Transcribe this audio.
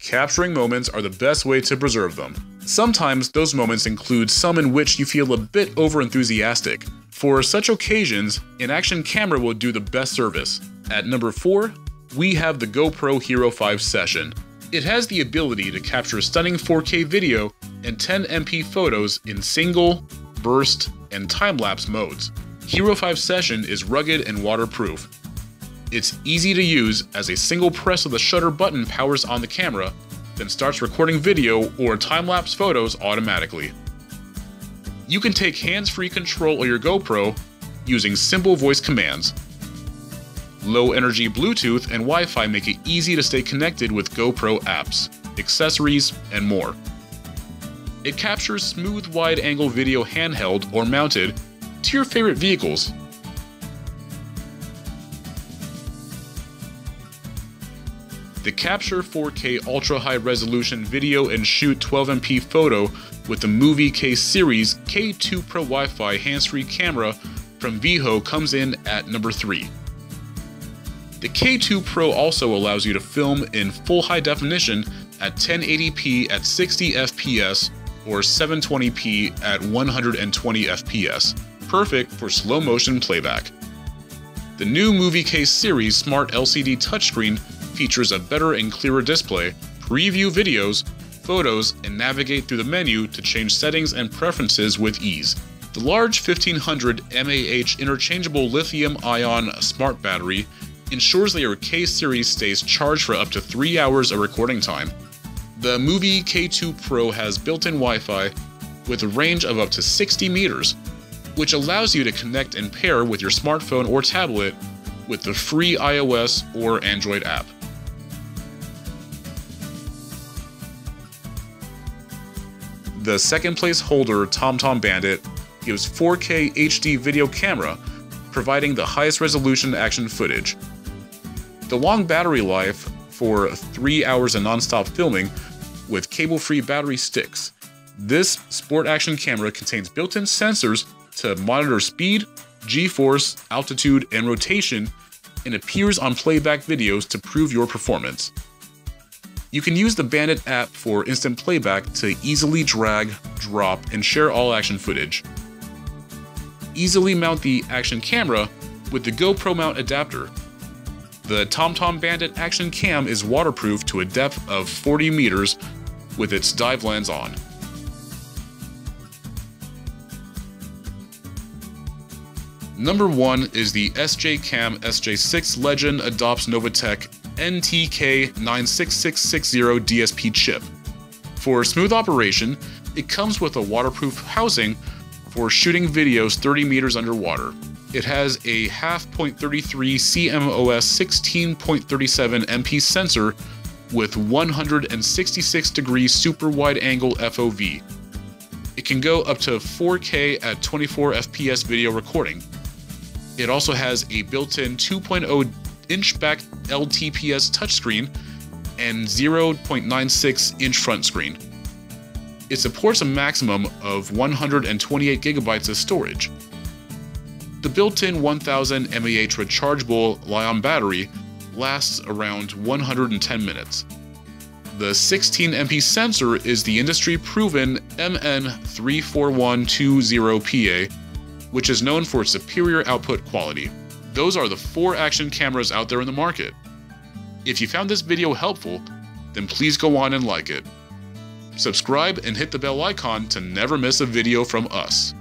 Capturing moments are the best way to preserve them. Sometimes those moments include some in which you feel a bit over-enthusiastic. For such occasions, an action camera will do the best service. At number 4, we have the GoPro Hero 5 Session. It has the ability to capture stunning 4K video and 10MP photos in single, burst, and time-lapse modes. Hero 5 Session is rugged and waterproof. It's easy to use as a single press of the shutter button powers on the camera, then starts recording video or time-lapse photos automatically. You can take hands-free control of your GoPro using simple voice commands. Low-energy Bluetooth and Wi-Fi make it easy to stay connected with GoPro apps, accessories, and more. It captures smooth wide-angle video handheld or mounted to your favorite vehicles. The Capture 4K ultra-high resolution video and shoot 12MP photo with the Movie K series K2 Pro Wi-Fi hands-free camera from Viho comes in at number 3. The K2 Pro also allows you to film in full high definition at 1080p at 60 FPS or 720p at 120 FPS, perfect for slow motion playback. The new Movie K series Smart LCD touchscreen features a better and clearer display, preview videos, photos, and navigate through the menu to change settings and preferences with ease. The large 1500 mAh interchangeable lithium-ion smart battery ensures that your K series stays charged for up to 3 hours of recording time. The Movie K2 Pro has built-in Wi-Fi with a range of up to 60 meters, which allows you to connect and pair with your smartphone or tablet with the free iOS or Android app. The second place holder, TomTom Bandit, gives 4K HD video camera, providing the highest resolution action footage. The long battery life for 3 hours of non-stop filming with cable-free battery sticks. This sport action camera contains built-in sensors to monitor speed, G-force, altitude, and rotation, and appears on playback videos to prove your performance. You can use the Bandit app for instant playback to easily drag, drop, and share all action footage. Easily mount the action camera with the GoPro mount adapter. The TomTom Bandit Action Cam is waterproof to a depth of 40 meters with its dive lens on. Number 1 is the SJCAM SJ6 Legend adopts Novatech NTK96660 DSP chip. For smooth operation, it comes with a waterproof housing for shooting videos 30 meters underwater. It has a 0.33 CMOS 16.37 MP sensor with 166-degree super wide-angle FOV. It can go up to 4K at 24 FPS video recording. It also has a built-in 2.0-inch back LTPS touchscreen and 0.96-inch front screen. It supports a maximum of 128 gigabytes of storage. The built-in 1000 mAh rechargeable Li-ion battery lasts around 110 minutes. The 16MP sensor is the industry-proven MN34120PA, which is known for its superior output quality. Those are the 4 action cameras out there in the market. If you found this video helpful, then please go on and like it. Subscribe and hit the bell icon to never miss a video from us.